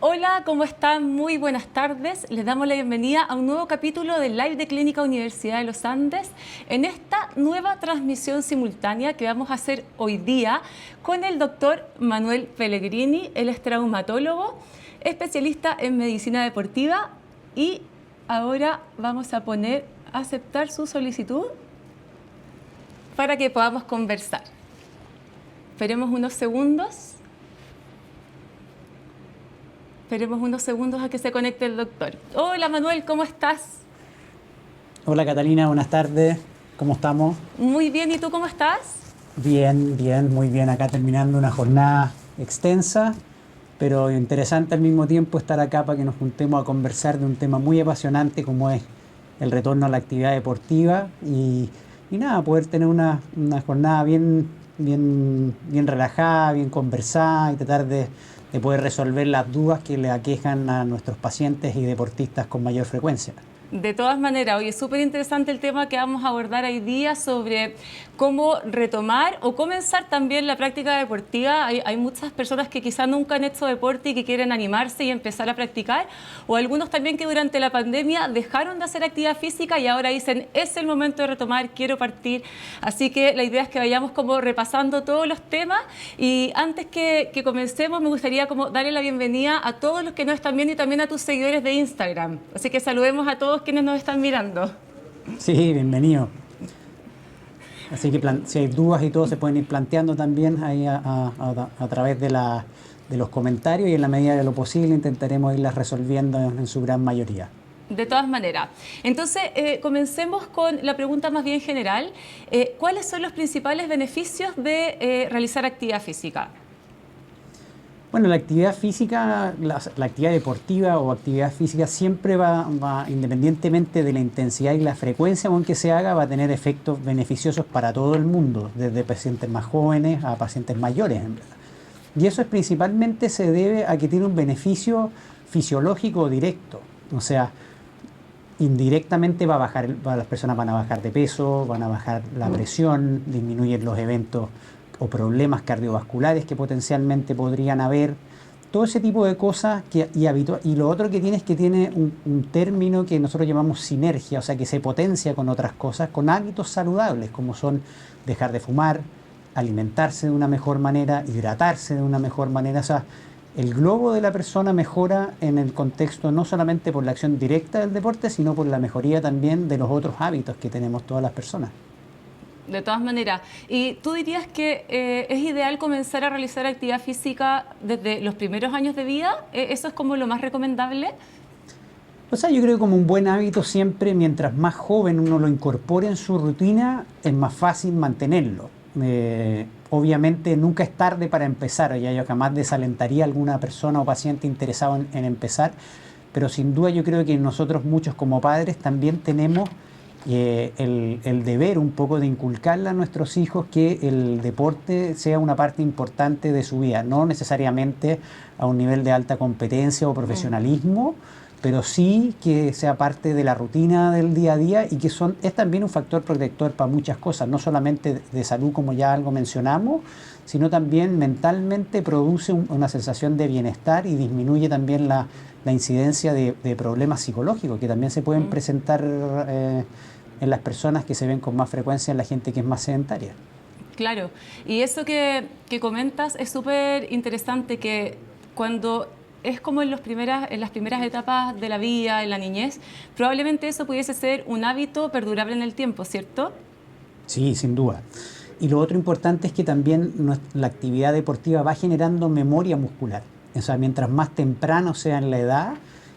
Hola, ¿cómo están? Muy buenas tardes. Les damos la bienvenida a un nuevo capítulo del Live de Clínica Universidad de los Andes en esta nueva transmisión simultánea que vamos a hacer hoy día con el doctor Manuel Pellegrini. Él es traumatólogo, especialista en medicina deportiva y ahora vamos a poner a aceptar su solicitud para que podamos conversar. Esperemos unos segundos. Esperemos unos segundos a que se conecte el doctor. Hola Manuel, ¿cómo estás? Hola Catalina, buenas tardes. ¿Cómo estamos? Muy bien, ¿y tú cómo estás? Bien, bien, muy bien. Acá terminando una jornada extensa, pero interesante al mismo tiempo estar acá para que nos juntemos a conversar de un tema muy apasionante como es el retorno a la actividad deportiva y nada, poder tener una jornada bien relajada, bien conversada y tratar de poder resolver las dudas que le aquejan a nuestros pacientes y deportistas con mayor frecuencia. De todas maneras, hoy es súper interesante el tema que vamos a abordar hoy día sobre cómo retomar o comenzar también la práctica deportiva. Hay muchas personas que quizás nunca han hecho deporte y que quieren animarse y empezar a practicar, o algunos también que durante la pandemia dejaron de hacer actividad física y ahora dicen, es el momento de retomar, quiero partir. Así que la idea es que vayamos como repasando todos los temas y antes que comencemos me gustaría como darle la bienvenida a todos los que nos están viendo y también a tus seguidores de Instagram. Así que saludemos a todos quienes nos están mirando. Sí, bienvenido. Así que si hay dudas y todo se pueden ir planteando también ahí a través de los comentarios y en la medida de lo posible intentaremos irlas resolviendo en su gran mayoría. De todas maneras. Entonces, comencemos con la pregunta más bien general. ¿Cuáles son los principales beneficios de realizar actividad física? Bueno, la actividad física, la actividad deportiva o actividad física siempre va, independientemente de la intensidad y la frecuencia con que se haga, va a tener efectos beneficiosos para todo el mundo, desde pacientes más jóvenes a pacientes mayores, en verdad. Y eso principalmente se debe a que tiene un beneficio fisiológico directo, o sea, indirectamente las personas van a bajar de peso, van a bajar la presión, disminuyen los eventos o problemas cardiovasculares que potencialmente podrían haber, todo ese tipo de cosas y lo otro que tiene es que tiene un término que nosotros llamamos sinergia, o sea que se potencia con otras cosas, con hábitos saludables como son dejar de fumar, alimentarse de una mejor manera, hidratarse de una mejor manera, o sea, el globo de la persona mejora en el contexto no solamente por la acción directa del deporte, sino por la mejoría también de los otros hábitos que tenemos todas las personas. De todas maneras, ¿y tú dirías que es ideal comenzar a realizar actividad física desde los primeros años de vida? ¿Eso es como lo más recomendable? O sea, yo creo que como un buen hábito siempre, mientras más joven uno lo incorpore en su rutina, es más fácil mantenerlo. Obviamente nunca es tarde para empezar, ya yo jamás desalentaría a alguna persona o paciente interesado en empezar, pero sin duda yo creo que nosotros muchos como padres también tenemos el deber un poco de inculcarle a nuestros hijos que el deporte sea una parte importante de su vida, no necesariamente a un nivel de alta competencia o profesionalismo, pero sí que sea parte de la rutina del día a día y que es también un factor protector para muchas cosas, no solamente de salud como ya algo mencionamos, sino también mentalmente produce una sensación de bienestar y disminuye también la incidencia de problemas psicológicos que también se pueden presentar en las personas que se ven con más frecuencia en la gente que es más sedentaria. Claro, y eso que comentas es súper interesante, que cuando es como en las primeras etapas de la vida, en la niñez, probablemente eso pudiese ser un hábito perdurable en el tiempo, ¿cierto? Sí, sin duda. Y lo otro importante es que también la actividad deportiva va generando memoria muscular. O sea, mientras más temprano sea en la edad,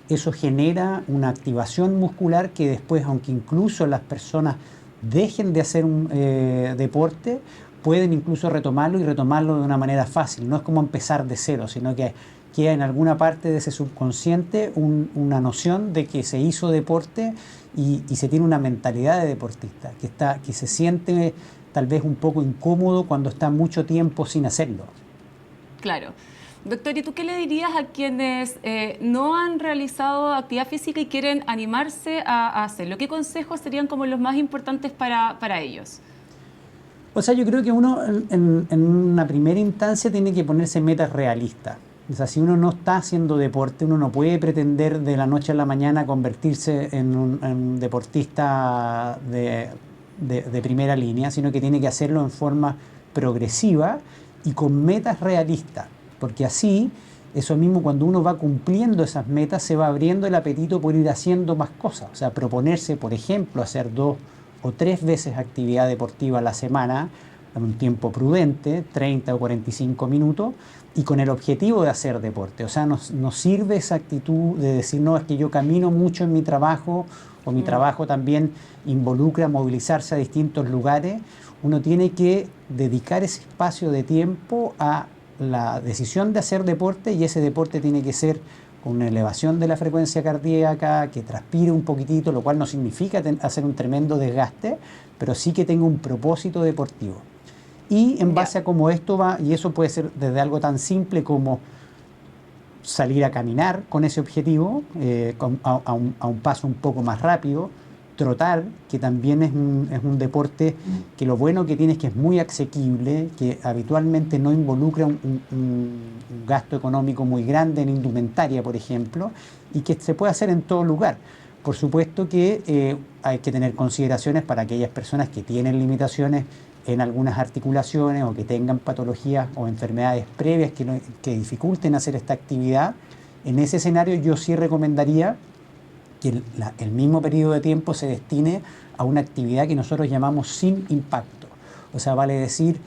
eso genera una activación muscular que después, aunque incluso las personas dejen de hacer un deporte, pueden incluso retomarlo y retomarlo de una manera fácil. No es como empezar de cero, sino que queda en alguna parte de ese subconsciente una noción de que se hizo deporte y se tiene una mentalidad de deportista, que se siente tal vez un poco incómodo cuando está mucho tiempo sin hacerlo. Claro. Doctor, ¿y tú qué le dirías a quienes no han realizado actividad física y quieren animarse a hacerlo? ¿Qué consejos serían como los más importantes para ellos? O sea, yo creo que uno en una primera instancia tiene que ponerse metas realistas. O sea, si uno no está haciendo deporte, uno no puede pretender de la noche a la mañana convertirse en un deportista de primera línea, sino que tiene que hacerlo en forma progresiva y con metas realistas, porque así, eso mismo, cuando uno va cumpliendo esas metas, se va abriendo el apetito por ir haciendo más cosas. O sea, proponerse, por ejemplo, hacer 2 o 3 veces actividad deportiva a la semana, en un tiempo prudente, 30 o 45 minutos, y con el objetivo de hacer deporte. O sea, nos sirve esa actitud de decir, no, es que yo camino mucho en mi trabajo, o mi trabajo también involucra movilizarse a distintos lugares. Uno tiene que dedicar ese espacio de tiempo a la decisión de hacer deporte, y ese deporte tiene que ser con una elevación de la frecuencia cardíaca, que transpire un poquitito, lo cual no significa hacer un tremendo desgaste, pero sí que tenga un propósito deportivo. Y en base a cómo esto va, y eso puede ser desde algo tan simple como salir a caminar con ese objetivo, a un paso un poco más rápido, trotar, que también es un deporte que lo bueno que tiene es que es muy asequible, que habitualmente no involucra un gasto económico muy grande en indumentaria, por ejemplo, y que se puede hacer en todo lugar. Por supuesto que hay que tener consideraciones para aquellas personas que tienen limitaciones en algunas articulaciones o que tengan patologías o enfermedades previas que dificulten hacer esta actividad. En ese escenario yo sí recomendaría que el mismo periodo de tiempo se destine a una actividad que nosotros llamamos sin impacto. O sea, vale decir,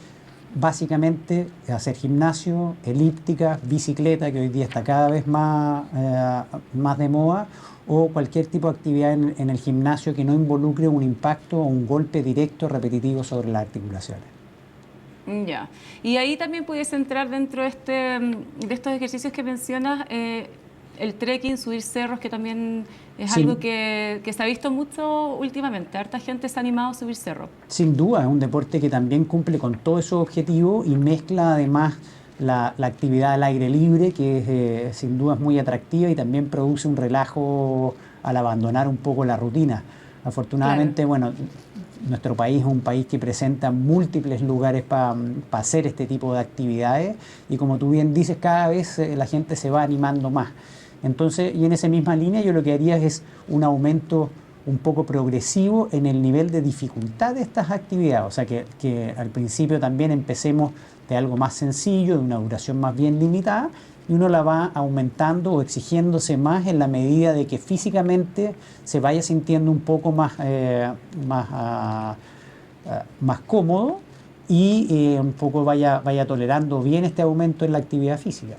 básicamente hacer gimnasio, elíptica, bicicleta, que hoy día está cada vez más de moda, o cualquier tipo de actividad en el gimnasio que no involucre un impacto o un golpe directo repetitivo sobre las articulaciones. Ya. Y ahí también pudiese entrar dentro de estos ejercicios que mencionas, el trekking, subir cerros, que también es algo que se ha visto mucho últimamente. Harta gente se ha animado a subir cerros. Sin duda, es un deporte que también cumple con todos esos objetivos y mezcla además la actividad al aire libre, que sin duda es muy atractiva y también produce un relajo al abandonar un poco la rutina. Afortunadamente, bueno, nuestro país es un país que presenta múltiples lugares para hacer este tipo de actividades, y como tú bien dices, cada vez la gente se va animando más. Entonces, y en esa misma línea, yo lo que haría es un aumento un poco progresivo en el nivel de dificultad de estas actividades. O sea, que al principio también empecemos de algo más sencillo, de una duración más bien limitada, y uno la va aumentando o exigiéndose más en la medida de que físicamente se vaya sintiendo un poco más cómodo, y un poco vaya tolerando bien este aumento en la actividad física.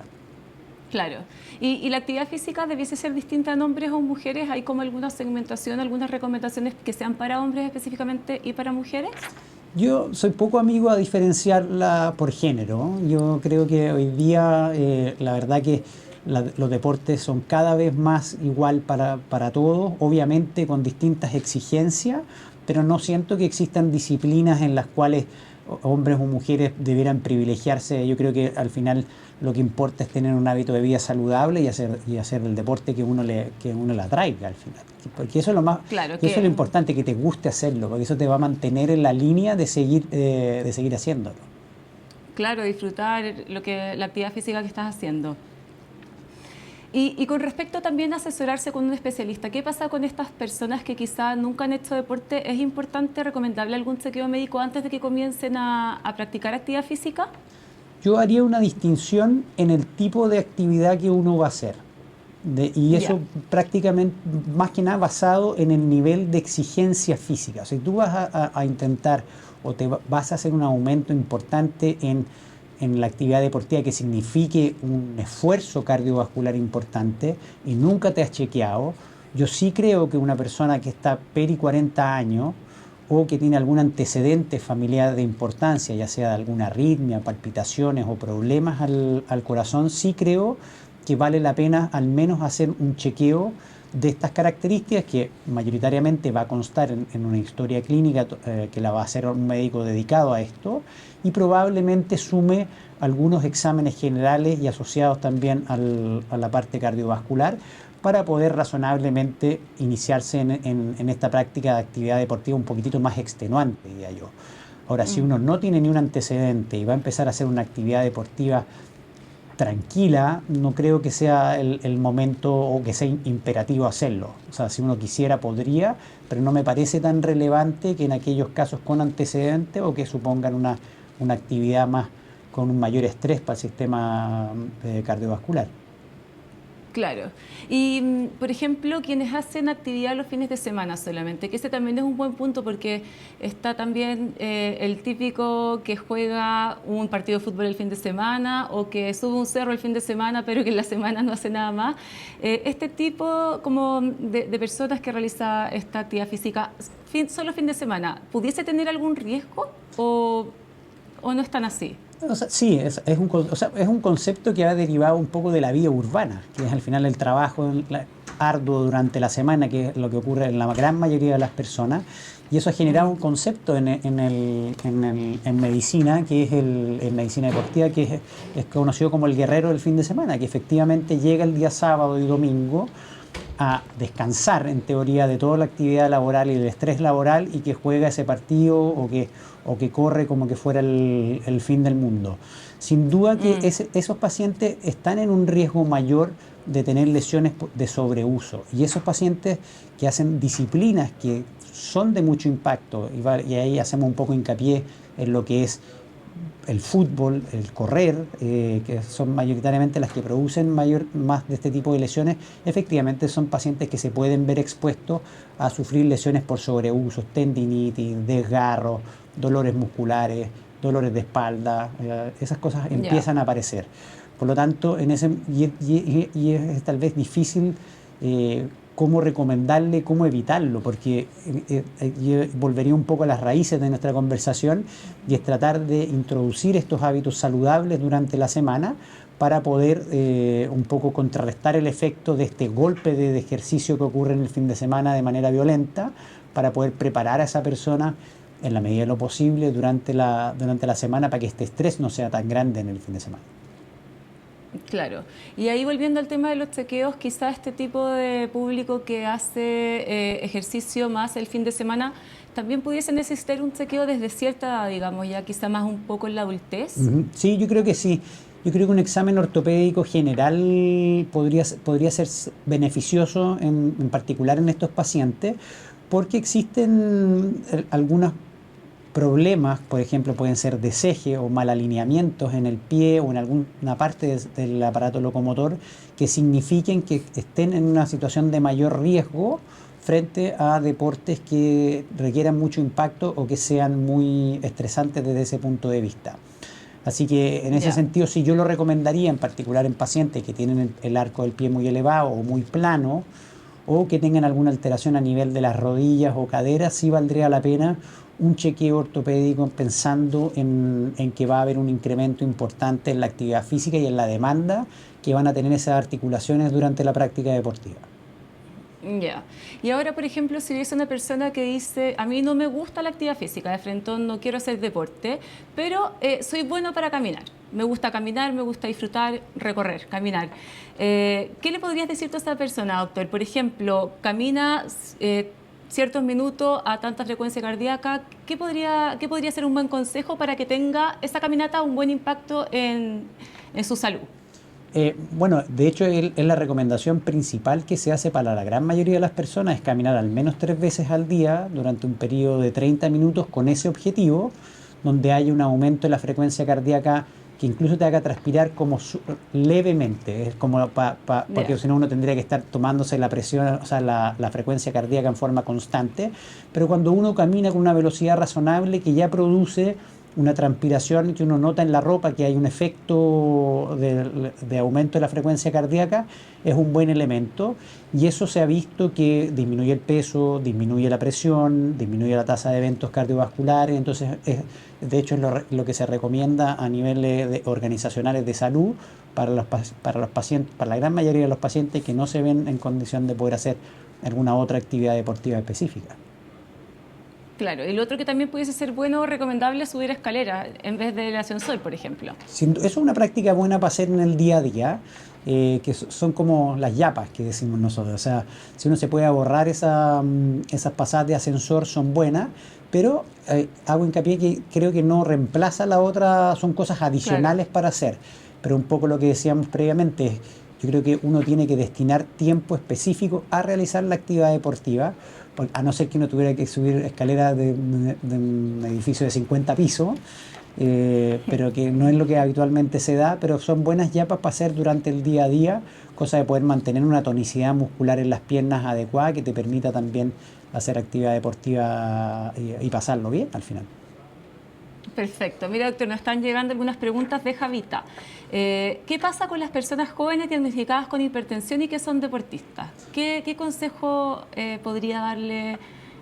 Claro. ¿Y la actividad física debiese ser distinta en hombres o mujeres? ¿Hay como alguna segmentación, algunas recomendaciones que sean para hombres específicamente y para mujeres? Yo soy poco amigo a diferenciarla por género. Yo creo que hoy día la verdad que los deportes son cada vez más igual para todos, obviamente con distintas exigencias, pero no siento que existan disciplinas en las cuales hombres o mujeres debieran privilegiarse. Yo creo que al final lo que importa es tener un hábito de vida saludable y hacer el deporte que uno le atraiga al final. Porque eso es lo más, claro, eso es lo importante, que te guste hacerlo, porque eso te va a mantener en la línea de seguir haciéndolo. Claro, disfrutar la actividad física que estás haciendo. Y con respecto también a asesorarse con un especialista, ¿qué pasa con estas personas que quizá nunca han hecho deporte? ¿Es importante, recomendable algún chequeo médico antes de que comiencen a practicar actividad física? Yo haría una distinción en el tipo de actividad que uno va a hacer. Y eso prácticamente, más que nada, basado en el nivel de exigencia física. Si tú vas a intentar o vas a hacer un aumento importante en la actividad deportiva que signifique un esfuerzo cardiovascular importante y nunca te has chequeado, yo sí creo que una persona que está peri 40 años o que tiene algún antecedente familiar de importancia, ya sea de alguna arritmia, palpitaciones o problemas al corazón, sí creo que vale la pena al menos hacer un chequeo de estas características, que mayoritariamente va a constar en una historia clínica que la va a hacer un médico dedicado a esto, y probablemente sume algunos exámenes generales y asociados también a la parte cardiovascular, para poder razonablemente iniciarse en esta práctica de actividad deportiva un poquitito más extenuante, diría yo. Ahora, si uno no tiene ni un antecedente y va a empezar a hacer una actividad deportiva tranquila, no creo que sea el momento o que sea imperativo hacerlo. O sea, si uno quisiera, podría, pero no me parece tan relevante que en aquellos casos con antecedentes o que supongan una actividad más con un mayor estrés para el sistema cardiovascular. Claro. Y, por ejemplo, quienes hacen actividad los fines de semana solamente, que ese también es un buen punto porque está también el típico que juega un partido de fútbol el fin de semana o que sube un cerro el fin de semana pero que en la semana no hace nada más. Este tipo como de personas que realiza esta actividad física solo fin de semana, ¿pudiese tener algún riesgo o no es tan así? O sea, sí, es un concepto que ha derivado un poco de la vida urbana, que es al final el trabajo arduo durante la semana, que es lo que ocurre en la gran mayoría de las personas, y eso ha generado un concepto en medicina, que es en medicina deportiva, que es conocido como el guerrero del fin de semana, que efectivamente llega el día sábado y domingo a descansar, en teoría, de toda la actividad laboral y el estrés laboral y que juega ese partido o que corre como que fuera el fin del mundo. Sin duda que esos pacientes están en un riesgo mayor de tener lesiones de sobreuso, y esos pacientes que hacen disciplinas que son de mucho impacto, y ahí hacemos un poco hincapié en lo que es el fútbol, el correr, que son mayoritariamente las que producen más de este tipo de lesiones, efectivamente son pacientes que se pueden ver expuestos a sufrir lesiones por sobreuso, tendinitis, desgarro, dolores musculares, dolores de espalda, esas cosas empiezan a aparecer. Por lo tanto, y es tal vez difícil cómo recomendarle, cómo evitarlo, porque yo volvería un poco a las raíces de nuestra conversación, y es tratar de introducir estos hábitos saludables durante la semana para poder un poco contrarrestar el efecto de este golpe de ejercicio que ocurre en el fin de semana de manera violenta, para poder preparar a esa persona en la medida de lo posible durante la semana para que este estrés no sea tan grande en el fin de semana. Claro. Y ahí volviendo al tema de los chequeos, quizás este tipo de público que hace ejercicio más el fin de semana también pudiese necesitar un chequeo desde cierta edad, digamos, ya quizá más un poco en la adultez. Sí, yo creo que sí. Yo creo que un examen ortopédico general podría ser beneficioso, en particular en estos pacientes, porque existen algunos problemas, por ejemplo, pueden ser deseje o mal alineamientos en el pie o en alguna parte del aparato locomotor, que signifiquen que estén en una situación de mayor riesgo frente a deportes que requieran mucho impacto o que sean muy estresantes desde ese punto de vista. Así que en ese sentido sí, yo lo recomendaría, en particular en pacientes que tienen el arco del pie muy elevado o muy plano, o que tengan alguna alteración a nivel de las rodillas o caderas, sí valdría la pena un chequeo ortopédico, pensando en que va a haber un incremento importante en la actividad física y en la demanda que van a tener esas articulaciones durante la práctica deportiva. Ya. Y ahora, por ejemplo, si hubiese una persona que dice, a mí no me gusta la actividad física, de frente no quiero hacer deporte, pero soy bueno para caminar. Me gusta caminar, me gusta disfrutar, recorrer, caminar. ¿Qué le podrías decir tú a esa persona, doctor? Por ejemplo, camina ciertos minutos a tanta frecuencia cardíaca. ¿Qué podría ser un buen consejo para que tenga esa caminata un buen impacto en su salud? Bueno, de hecho es la recomendación principal que se hace para la gran mayoría de las personas, es caminar al menos 3 veces al día durante un periodo de 30 minutos con ese objetivo, donde haya un aumento de la frecuencia cardíaca que incluso te haga transpirar como levemente, es como porque si no uno tendría que estar tomándose la presión, o sea, la frecuencia cardíaca en forma constante, pero cuando uno camina con una velocidad razonable que ya produce una transpiración, que uno nota en la ropa que hay un efecto de aumento de la frecuencia cardíaca, es un buen elemento, y eso se ha visto que disminuye el peso, disminuye la presión, disminuye la tasa de eventos cardiovasculares. Entonces de hecho es lo que se recomienda a niveles organizacionales de salud para los pacientes, para la gran mayoría de los pacientes que no se ven en condición de poder hacer alguna otra actividad deportiva específica. Claro, y lo otro que también pudiese ser bueno o recomendable es subir escaleras en vez del ascensor, por ejemplo. Eso es una práctica buena para hacer en el día a día, que son como las yapas que decimos nosotros. O sea, si uno se puede ahorrar esas pasadas de ascensor, son buenas, pero hago hincapié que creo que no reemplaza la otra, son cosas adicionales para hacer. pero un poco lo que decíamos previamente es, yo creo que uno tiene que destinar tiempo específico a realizar la actividad deportiva, a no ser que uno tuviera que subir escaleras de un edificio de 50 pisos, pero que no es lo que habitualmente se da, pero son buenas yapas para hacer durante el día a día, cosa de poder mantener una tonicidad muscular en las piernas adecuada que te permita también hacer actividad deportiva y pasarlo bien al final. Perfecto. Mira, doctor, nos están llegando algunas preguntas de Javita. ¿Qué pasa con las personas jóvenes diagnosticadas con hipertensión y que son deportistas? ¿Qué consejo podría darle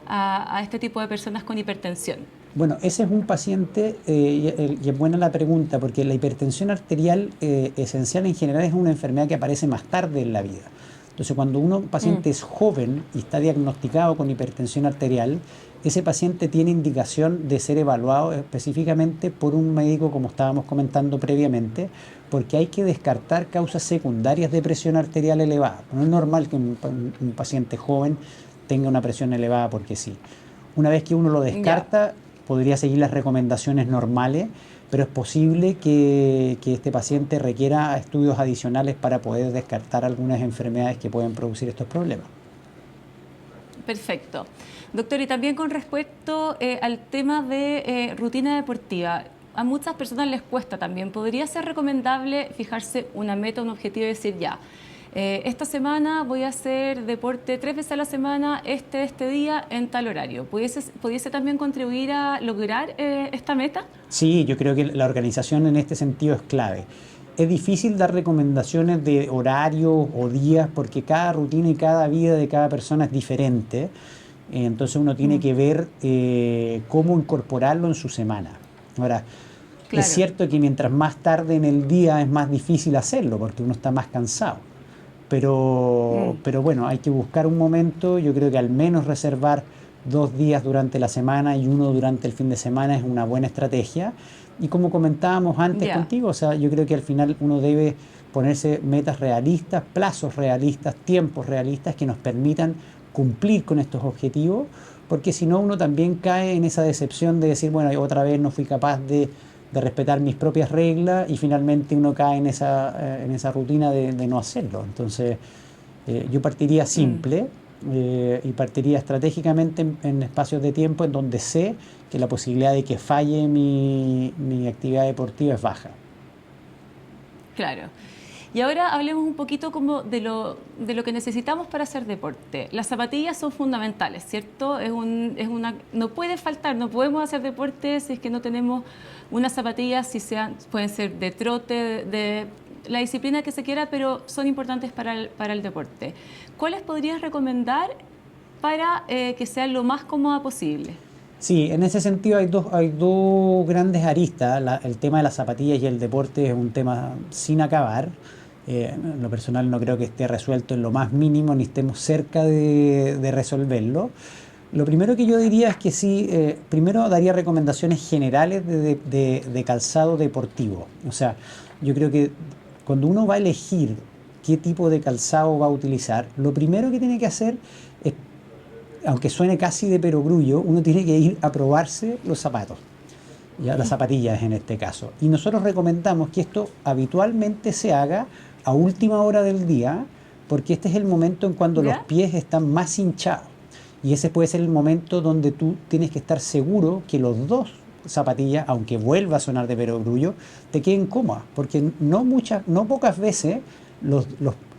a este tipo de personas con hipertensión? Bueno, ese es un paciente, y es buena la pregunta, porque la hipertensión arterial esencial en general es una enfermedad que aparece más tarde en la vida. Entonces, cuando un paciente es joven y está diagnosticado con hipertensión arterial, ese paciente tiene indicación de ser evaluado específicamente por un médico, como estábamos comentando previamente, porque hay que descartar causas secundarias de presión arterial elevada. No es normal que un paciente joven tenga una presión elevada porque sí. Una vez que uno lo descarta, podría seguir las recomendaciones normales, pero es posible que este paciente requiera estudios adicionales para poder descartar algunas enfermedades que pueden producir estos problemas. Perfecto. Doctor, y también con respecto al tema de rutina deportiva, a muchas personas les cuesta también. ¿Podría ser recomendable fijarse una meta, un objetivo y decir ya, esta semana voy a hacer deporte 3 veces a la semana, este día, en tal horario? ¿Pudiese también contribuir a lograr esta meta? Sí, yo creo que la organización en este sentido es clave. Es difícil dar recomendaciones de horarios o días porque cada rutina y cada vida de cada persona es diferente. Entonces uno tiene que ver cómo incorporarlo en su semana. Ahora, claro, es cierto que mientras más tarde en el día es más difícil hacerlo porque uno está más cansado. Pero bueno, hay que buscar un momento. Yo creo que al menos reservar 2 días durante la semana y 1 durante el fin de semana es una buena estrategia. Y como comentábamos antes contigo, o sea, yo creo que al final uno debe ponerse metas realistas, plazos realistas, tiempos realistas que nos permitan cumplir con estos objetivos, porque si no uno también cae en esa decepción de decir, bueno, otra vez no fui capaz de respetar mis propias reglas y finalmente uno cae en esa rutina de no hacerlo. Entonces, yo partiría simple y partiría estratégicamente en espacios de tiempo en donde sé que la posibilidad de que falle mi actividad deportiva es baja. Claro. Y ahora hablemos un poquito como de lo que necesitamos para hacer deporte. Las zapatillas son fundamentales, ¿cierto? No puede faltar, no podemos hacer deporte si es que no tenemos unas zapatillas, pueden ser de trote, de la disciplina que se quiera, pero son importantes para el deporte. ¿Cuáles podrías recomendar para que sea lo más cómoda posible? Sí, en ese sentido hay dos grandes aristas. El tema de las zapatillas y el deporte es un tema sin acabar. En lo personal no creo que esté resuelto en lo más mínimo ni estemos cerca de resolverlo. Lo primero que yo diría es que sí, primero daría recomendaciones generales de calzado deportivo. O sea, yo creo que cuando uno va a elegir qué tipo de calzado va a utilizar, lo primero que tiene que hacer es, aunque suene casi de perogrullo, uno tiene que ir a probarse los zapatos, ya, las zapatillas en este caso. Y nosotros recomendamos que esto habitualmente se haga a última hora del día, porque este es el momento en cuando los pies están más hinchados. Y ese puede ser el momento donde tú tienes que estar seguro que los dos zapatillas, aunque vuelva a sonar de perogrullo, te queden cómodas, porque no pocas veces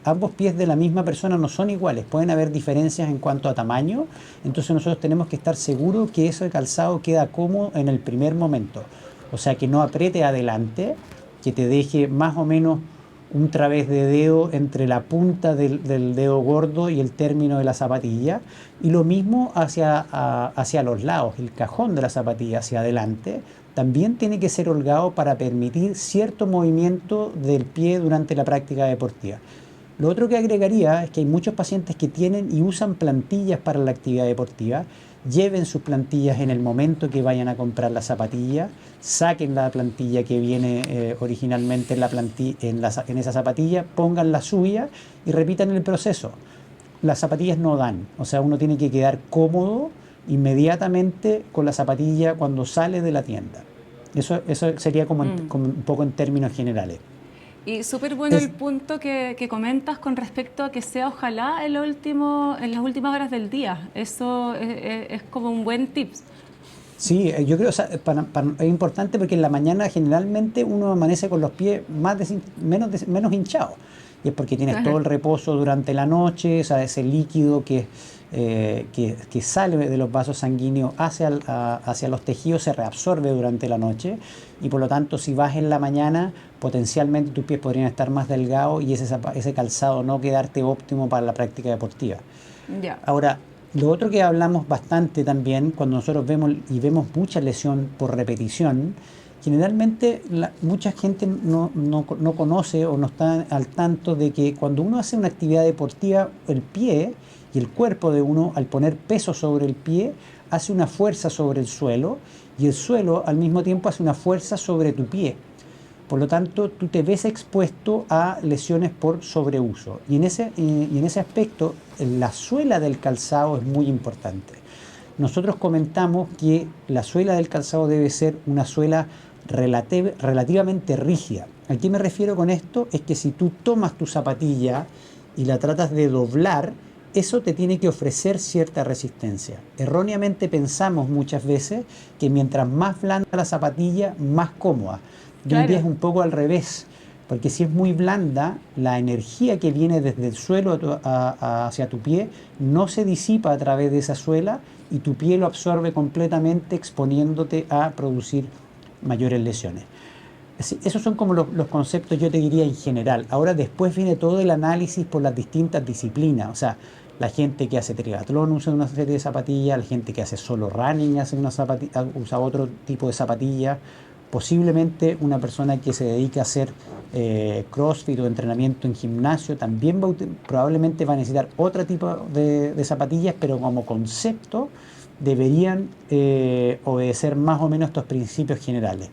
ambos pies de la misma persona no son iguales, pueden haber diferencias en cuanto a tamaño, entonces nosotros tenemos que estar seguros que ese calzado queda cómodo en el primer momento, o sea, que no apriete adelante, que te deje más o menos un través de dedo entre la punta del dedo gordo y el término de la zapatilla, y lo mismo hacia los lados, el cajón de la zapatilla hacia adelante también tiene que ser holgado para permitir cierto movimiento del pie durante la práctica deportiva. Lo otro que agregaría es que hay muchos pacientes que tienen y usan plantillas para la actividad deportiva. Lleven sus plantillas en el momento que vayan a comprar la zapatilla, saquen la plantilla que viene originalmente en esa zapatilla, pongan la suya y repitan el proceso. Las zapatillas no dan, o sea, uno tiene que quedar cómodo inmediatamente con la zapatilla cuando sale de la tienda. Eso sería como un poco en términos generales. Y súper bueno el punto que comentas con respecto a que sea ojalá en las últimas horas del día. Eso es como un buen tips. Sí, yo creo, o sea, es importante porque en la mañana generalmente uno amanece con los pies menos hinchados. Y es porque tienes todo Claro. el reposo durante la noche, o sea, ese líquido que sale de los vasos sanguíneos hacia los tejidos se reabsorbe durante la noche. Y por lo tanto, si vas en la mañana, potencialmente tus pies podrían estar más delgados y ese calzado no quedarte óptimo para la práctica deportiva. Ya. Ahora, lo otro que hablamos bastante también, cuando nosotros vemos mucha lesión por repetición, generalmente mucha gente no conoce o no está al tanto de que cuando uno hace una actividad deportiva, el pie y el cuerpo de uno, al poner peso sobre el pie, hace una fuerza sobre el suelo y el suelo al mismo tiempo hace una fuerza sobre tu pie. Por lo tanto, tú te ves expuesto a lesiones por sobreuso. Y en ese aspecto, la suela del calzado es muy importante. Nosotros comentamos que la suela del calzado debe ser una suela relativamente rígida. ¿A qué me refiero con esto? Es que si tú tomas tu zapatilla y la tratas de doblar, eso te tiene que ofrecer cierta resistencia. Erróneamente pensamos muchas veces que mientras más blanda la zapatilla, más cómoda. Y hoy día es Claro. un poco al revés, porque si es muy blanda, la energía que viene desde el suelo hacia tu pie no se disipa a través de esa suela y tu pie lo absorbe completamente exponiéndote a producir mayores lesiones. Esos son como los conceptos, yo te diría, en general. Ahora después viene todo el análisis por las distintas disciplinas. O sea, la gente que hace triatlón usa una serie de zapatillas, la gente que hace solo running usa otro tipo de zapatillas. Posiblemente una persona que se dedica a hacer CrossFit o entrenamiento en gimnasio también probablemente va a necesitar otro tipo de zapatillas, pero como concepto deberían obedecer más o menos estos principios generales.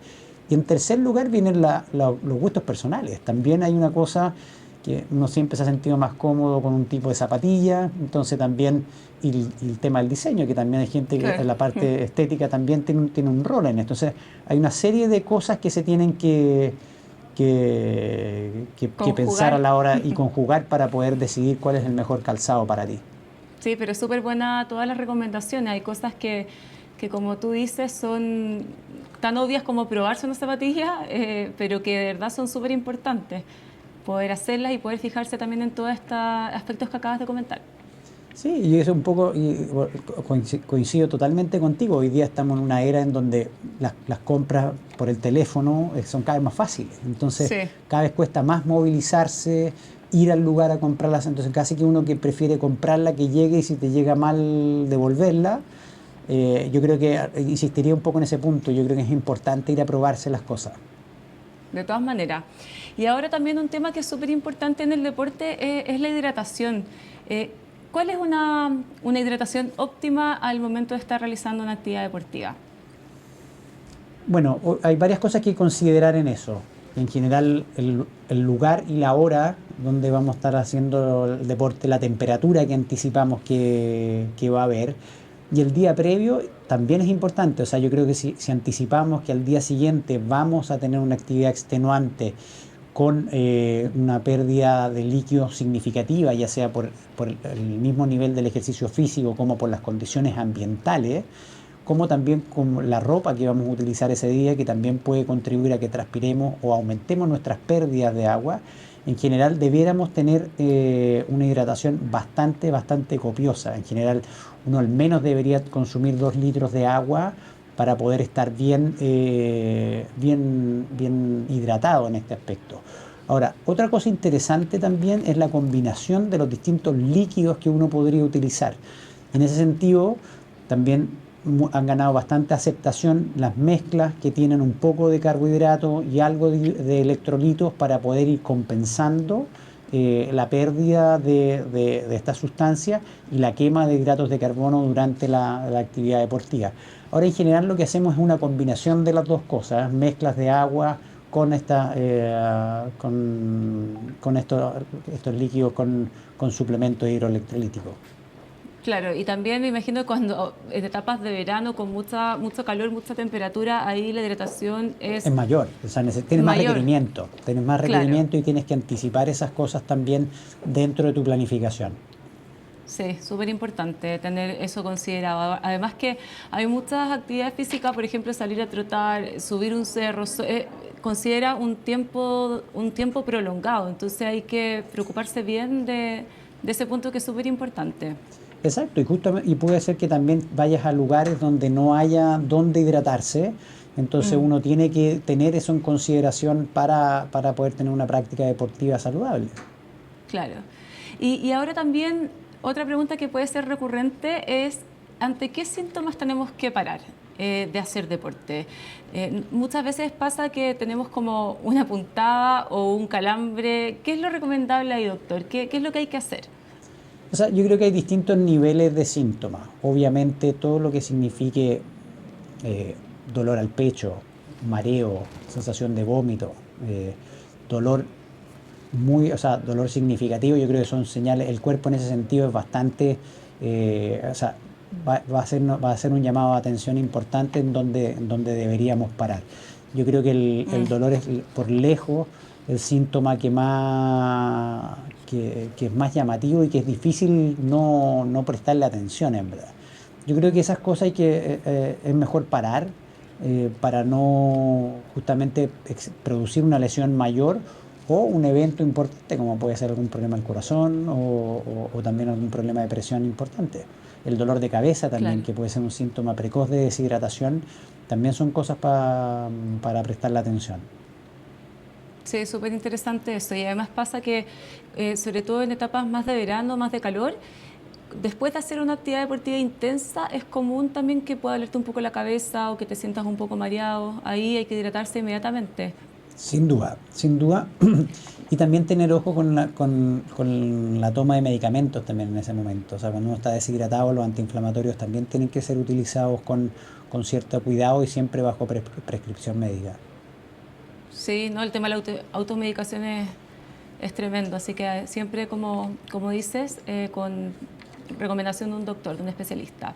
Y en tercer lugar vienen los gustos personales. También hay una cosa que uno siempre se ha sentido más cómodo con un tipo de zapatilla, entonces también, y el tema del diseño, que también hay gente que Claro. en la parte estética también tiene un rol en esto. Entonces hay una serie de cosas que se tienen que pensar a Conjugar. la hora y conjugar para poder decidir cuál es el mejor calzado para ti. Sí, pero es súper buena todas las recomendaciones. Hay cosas que como tú dices, son tan obvias como probarse una zapatilla, pero que de verdad son súper importantes. Poder hacerlas y poder fijarse también en todos estos aspectos que acabas de comentar. Sí, y eso un poco, coincido totalmente contigo. Hoy día estamos en una era en donde las compras por el teléfono son cada vez más fáciles. Entonces, Sí. cada vez cuesta más movilizarse, ir al lugar a comprarlas. Entonces, casi que uno que prefiere comprarla que llegue y si te llega mal, devolverla. Yo creo que insistiría un poco en ese punto. Yo creo que es importante ir a probarse las cosas. De todas maneras. Y ahora también un tema que es súper importante en el deporte es la hidratación. Eh, ¿Cuál es una hidratación óptima al momento de estar realizando una actividad deportiva? Bueno, hay varias cosas que considerar en eso. En general, el lugar y la hora donde vamos a estar haciendo el deporte, la temperatura que anticipamos que va a haber. Y el día previo también es importante. O sea, yo creo que si anticipamos que al día siguiente vamos a tener una actividad extenuante con una pérdida de líquido significativa, ya sea por el mismo nivel del ejercicio físico como por las condiciones ambientales, como también con la ropa que vamos a utilizar ese día, que también puede contribuir a que transpiremos o aumentemos nuestras pérdidas de agua. En general debiéramos tener una hidratación bastante copiosa. En general uno al menos debería consumir 2 litros de agua para poder estar bien hidratado en este aspecto. Ahora, otra cosa interesante también es la combinación de los distintos líquidos que uno podría utilizar. En ese sentido, también han ganado bastante aceptación las mezclas que tienen un poco de carbohidrato y algo de electrolitos para poder ir compensando la pérdida de esta sustancia y la quema de hidratos de carbono durante la actividad deportiva. Ahora, en general, lo que hacemos es una combinación de las dos cosas, mezclas de agua con estos líquidos con suplementos hidroelectrolíticos. Claro, y también me imagino cuando en etapas de verano con mucho calor, mucha temperatura, ahí la hidratación Es es mayor, o sea, mayor. tienes más Claro, requerimiento y tienes que anticipar esas cosas también dentro de tu planificación. sí, súper importante tener eso considerado. Además que hay muchas actividades físicas, por ejemplo, salir a trotar, subir un cerro, considera un tiempo prolongado, entonces hay que preocuparse bien de ese punto que es súper importante. Exacto, y justamente, y puede ser que también vayas a lugares donde no haya donde hidratarse, entonces Mm, uno tiene que tener eso en consideración para poder tener una práctica deportiva saludable. claro. Y ahora también otra pregunta que puede ser recurrente es, ¿ante qué síntomas tenemos que parar de hacer deporte? Muchas veces pasa que tenemos como una puntada o un calambre. ¿Qué es lo recomendable ahí, doctor? ¿Qué es lo que hay que hacer? O sea, yo creo que hay distintos niveles de síntomas. Obviamente todo lo que signifique dolor al pecho, mareo, sensación de vómito, dolor o sea, dolor significativo, yo creo que son señales, el cuerpo en ese sentido es bastante, o sea, va a ser un llamado de atención importante en donde deberíamos parar. Yo creo que el Mm, dolor es por lejos el síntoma que es más llamativo y que es difícil no prestarle atención, en verdad. Yo creo que esas cosas es mejor parar para no justamente producir una lesión mayor o un evento importante como puede ser algún problema del corazón o también algún problema de presión importante. El dolor de cabeza también, claro. que puede ser un síntoma precoz de deshidratación, también son cosas para prestarle atención. Sí, es súper interesante eso. Y además pasa que, sobre todo en etapas más de verano, más de calor, después de hacer una actividad deportiva intensa, es común también que pueda dolerte un poco la cabeza o que te sientas un poco mareado. Ahí hay que hidratarse inmediatamente. Sin duda, sin duda. Y también tener ojo con la toma de medicamentos también en ese momento. O sea, cuando uno está deshidratado, los antiinflamatorios también tienen que ser utilizados con cierto cuidado y siempre bajo prescripción médica. Sí, no, el tema de la automedicación es tremendo, así que siempre, como dices, con recomendación de un doctor, de un especialista.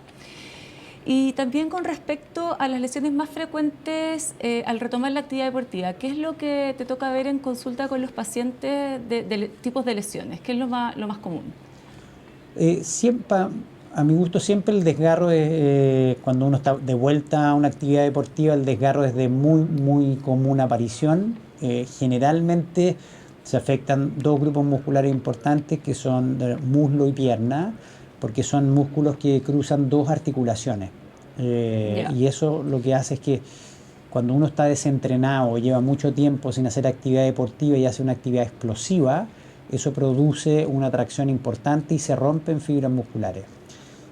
Y también con respecto a las lesiones más frecuentes al retomar la actividad deportiva, ¿qué es lo que te toca ver en consulta con los pacientes de tipos de lesiones? ¿Qué es lo más común? Siempre, a mi gusto, siempre el desgarro es, cuando uno está de vuelta a una actividad deportiva, el desgarro es de muy, muy común aparición. Generalmente se afectan dos grupos musculares importantes que son de muslo y pierna, porque son músculos que cruzan dos articulaciones. Ya. Y eso lo que hace es que cuando uno está desentrenado o lleva mucho tiempo sin hacer actividad deportiva y hace una actividad explosiva, eso produce una tracción importante y se rompen fibras musculares.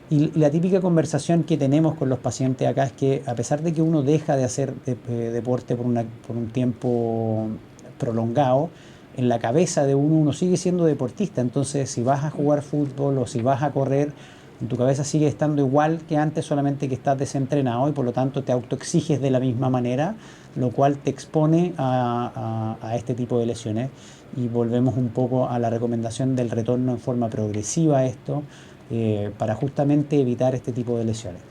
Y la típica conversación que tenemos con los pacientes acá es que a pesar de que uno deja de hacer deporte por un tiempo prolongado, en la cabeza de uno sigue siendo deportista. Entonces, si vas a jugar fútbol o si vas a correr, en tu cabeza sigue estando igual que antes, solamente que estás desentrenado y por lo tanto te autoexiges de la misma manera, lo cual te expone a este tipo de lesiones. Y volvemos un poco a la recomendación del retorno en forma progresiva a esto, para justamente evitar este tipo de lesiones.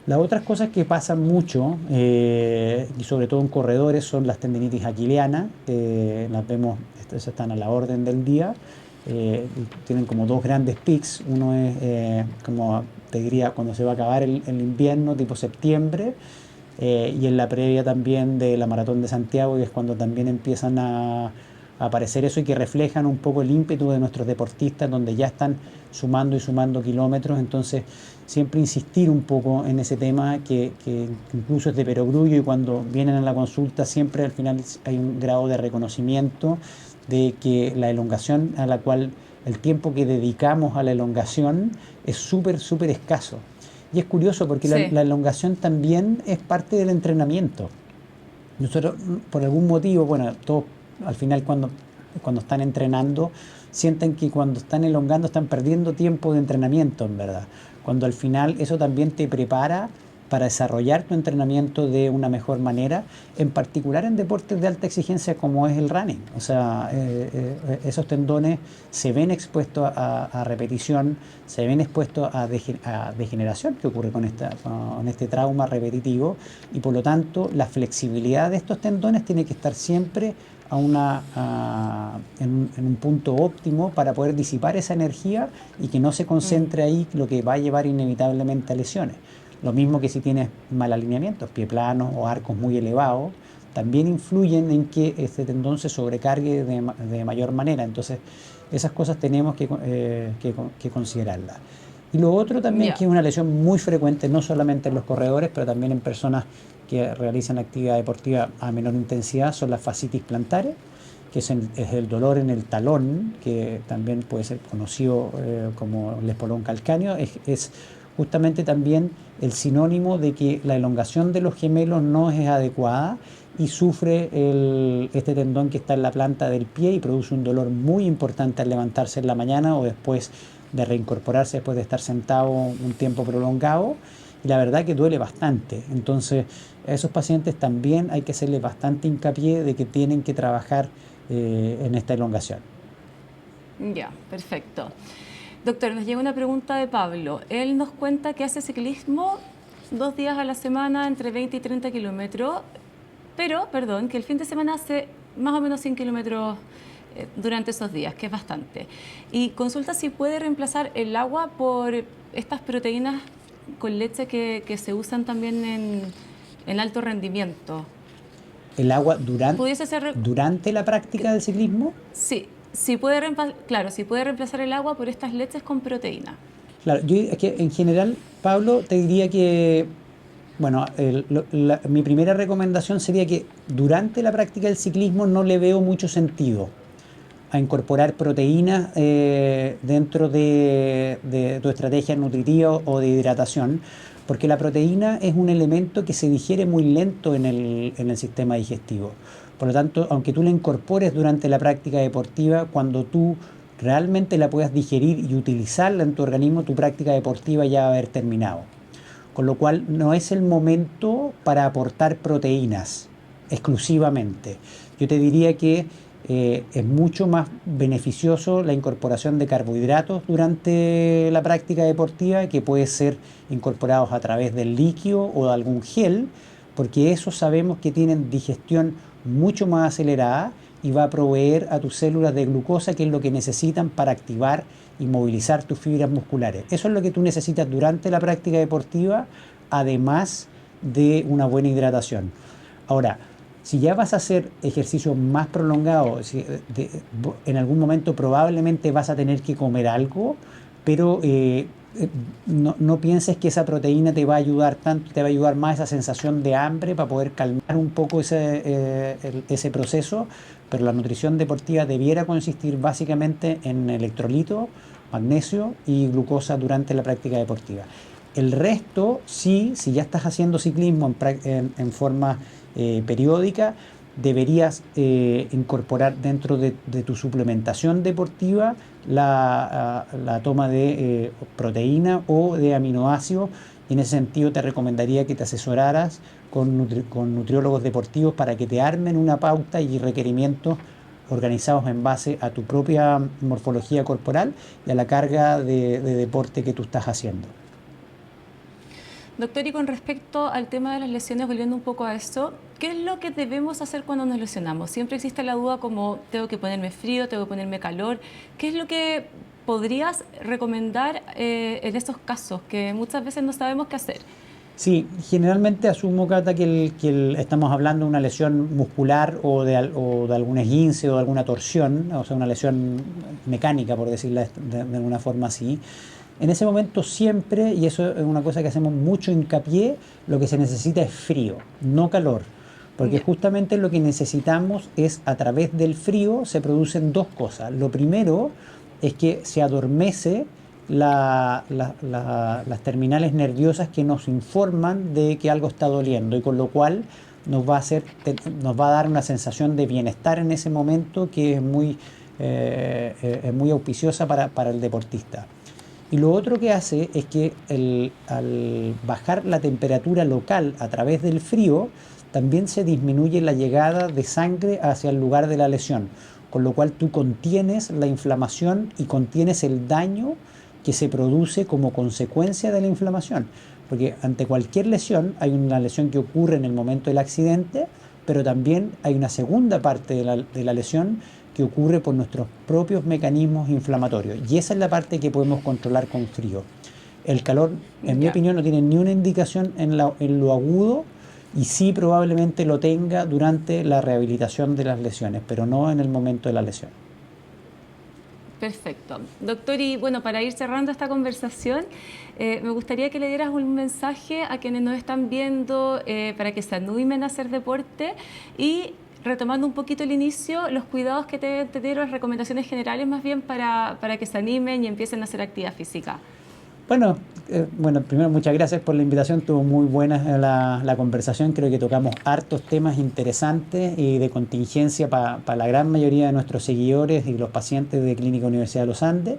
Las otras cosas que pasan mucho, y sobre todo en corredores, son las tendinitis aquileanas, que las vemos, estas están a la orden del día. Tienen como dos grandes pics. Uno es, como te diría, cuando se va a acabar el invierno, tipo septiembre, y en la previa también de la Maratón de Santiago, que es cuando también empiezan a aparecer eso y que reflejan un poco el ímpetu de nuestros deportistas, donde ya están sumando y sumando kilómetros. Entonces, siempre insistir un poco en ese tema que incluso es de perogrullo, y cuando vienen a la consulta siempre al final hay un grado de reconocimiento de que la elongación a la cual el tiempo que dedicamos a la elongación es súper, súper escaso. Y es curioso porque Sí. la elongación también es parte del entrenamiento. Nosotros, por algún motivo, bueno, todos al final cuando están entrenando, sienten que cuando están elongando están perdiendo tiempo de entrenamiento, en verdad. Cuando al final eso también te prepara para desarrollar tu entrenamiento de una mejor manera, en particular en deportes de alta exigencia como es el running. O sea, esos tendones se ven expuestos a repetición, se ven expuestos a degeneración que ocurre con este trauma repetitivo, y por lo tanto la flexibilidad de estos tendones tiene que estar siempre en un punto óptimo para poder disipar esa energía y que no se concentre ahí, lo que va a llevar inevitablemente a lesiones. Lo mismo que si tienes mal alineamientos, pie plano o arcos muy elevados, también influyen en que este tendón se sobrecargue de mayor manera. Entonces, esas cosas tenemos que considerarlas. Y lo otro también, que es una lesión muy frecuente, no solamente en los corredores, pero también en personas que realizan actividad deportiva a menor intensidad, son las fascitis plantares, que es el dolor en el talón, que también puede ser conocido como el espolón calcáneo. Es justamente también el sinónimo de que la elongación de los gemelos no es adecuada y sufre este tendón que está en la planta del pie y produce un dolor muy importante al levantarse en la mañana o después de reincorporarse, después de estar sentado un tiempo prolongado. Y la verdad que duele bastante. Entonces, a esos pacientes también hay que hacerles bastante hincapié de que tienen que trabajar en esta elongación. Ya, perfecto. Doctor, nos llega una pregunta de Pablo. Él nos cuenta que hace ciclismo 2 días a la semana entre 20 y 30 kilómetros, pero, perdón, que el fin de semana hace más o menos 100 kilómetros durante esos días, que es bastante. Y consulta si puede reemplazar el agua por estas proteínas con leche que se usan también en alto rendimiento. ¿El agua durante la práctica del ciclismo? Sí. Si puede reemplazar el agua por estas leches con proteína. Claro, es que en general, Pablo, te diría que, bueno, mi primera recomendación sería que durante la práctica del ciclismo no le veo mucho sentido a incorporar proteínas dentro de tu estrategia nutritiva o de hidratación, porque la proteína es un elemento que se digiere muy lento en el sistema digestivo. Por lo tanto, aunque tú la incorpores durante la práctica deportiva, cuando tú realmente la puedas digerir y utilizarla en tu organismo, tu práctica deportiva ya va a haber terminado. Con lo cual, no es el momento para aportar proteínas exclusivamente. Yo te diría que es mucho más beneficioso la incorporación de carbohidratos durante la práctica deportiva, que puede ser incorporados a través del líquido o de algún gel, porque esos sabemos que tienen digestión mucho más acelerada y va a proveer a tus células de glucosa, que es lo que necesitan para activar y movilizar tus fibras musculares. Eso es lo que tú necesitas durante la práctica deportiva, además de una buena hidratación. Ahora, si ya vas a hacer ejercicios más prolongados, en algún momento probablemente vas a tener que comer algo, pero no pienses que esa proteína te va a ayudar tanto, te va a ayudar más esa sensación de hambre para poder calmar un poco ese proceso, pero la nutrición deportiva debiera consistir básicamente en electrolito, magnesio y glucosa durante la práctica deportiva. El resto, sí, si ya estás haciendo ciclismo en forma periódica, deberías incorporar dentro de tu suplementación deportiva la toma de proteína o de aminoácidos, y en ese sentido te recomendaría que te asesoraras con nutriólogos deportivos para que te armen una pauta y requerimientos organizados en base a tu propia morfología corporal y a la carga de deporte que tú estás haciendo. Doctor, y con respecto al tema de las lesiones, volviendo un poco a eso, ¿qué es lo que debemos hacer cuando nos lesionamos? Siempre existe la duda como, ¿tengo que ponerme frío, tengo que ponerme calor? ¿Qué es lo que podrías recomendar en estos casos que muchas veces no sabemos qué hacer? Sí, generalmente asumo, Cata, que estamos hablando de una lesión muscular o de algún esguince o de alguna torsión, o sea, una lesión mecánica, por decirla de alguna forma así. En ese momento siempre, y eso es una cosa que hacemos mucho hincapié, lo que se necesita es frío, no calor. Porque justamente lo que necesitamos es, a través del frío se producen dos cosas. Lo primero es que se adormece las terminales nerviosas que nos informan de que algo está doliendo, y con lo cual nos va a dar una sensación de bienestar en ese momento que es muy auspiciosa para el deportista. Y lo otro que hace es que al bajar la temperatura local a través del frío, también se disminuye la llegada de sangre hacia el lugar de la lesión, con lo cual tú contienes la inflamación y contienes el daño que se produce como consecuencia de la inflamación. Porque ante cualquier lesión, hay una lesión que ocurre en el momento del accidente, pero también hay una segunda parte de la lesión que ocurre por nuestros propios mecanismos inflamatorios. Y esa es la parte que podemos controlar con frío. El calor, en mi opinión, no tiene ni una indicación en lo agudo, y sí probablemente lo tenga durante la rehabilitación de las lesiones, pero no en el momento de la lesión. Perfecto. Doctor, y bueno, para ir cerrando esta conversación, me gustaría que le dieras un mensaje a quienes nos están viendo para que se animen a hacer deporte y, retomando un poquito el inicio, los cuidados que te dieron, las recomendaciones generales más bien para que se animen y empiecen a hacer actividad física. Bueno, primero muchas gracias por la invitación, estuvo muy buena la conversación, creo que tocamos hartos temas interesantes y de contingencia para la gran mayoría de nuestros seguidores y los pacientes de Clínica Universidad de los Andes.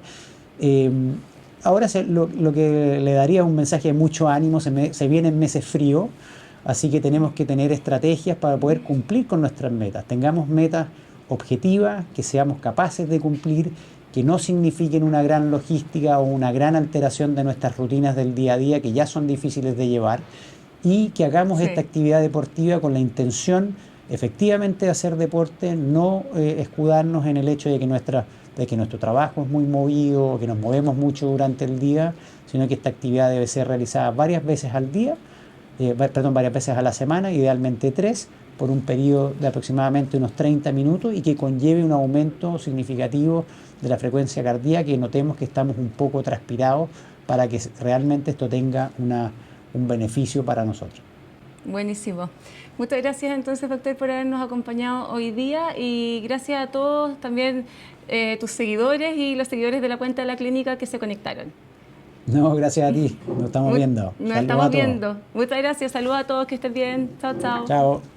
Ahora lo que le daría un mensaje de mucho ánimo, se vienen meses fríos, así que tenemos que tener estrategias para poder cumplir con nuestras metas. Tengamos metas objetivas, que seamos capaces de cumplir, que no signifiquen una gran logística o una gran alteración de nuestras rutinas del día a día, que ya son difíciles de llevar, y que hagamos esta actividad deportiva con la intención efectivamente de hacer deporte, no escudarnos en el hecho de que nuestro trabajo es muy movido o que nos movemos mucho durante el día, sino que esta actividad debe ser realizada varias veces al día, varias veces a la semana, idealmente 3, por un periodo de aproximadamente unos 30 minutos y que conlleve un aumento significativo de la frecuencia cardíaca, que notemos que estamos un poco transpirados para que realmente esto tenga un beneficio para nosotros. Buenísimo. Muchas gracias entonces, doctor, por habernos acompañado hoy día, y gracias a todos también tus seguidores y los seguidores de la cuenta de la clínica que se conectaron. No, gracias a ti. Nos estamos viendo. Nos estamos viendo. Muchas gracias. Saludos a todos. Que estén bien. Chao, chao. Chao.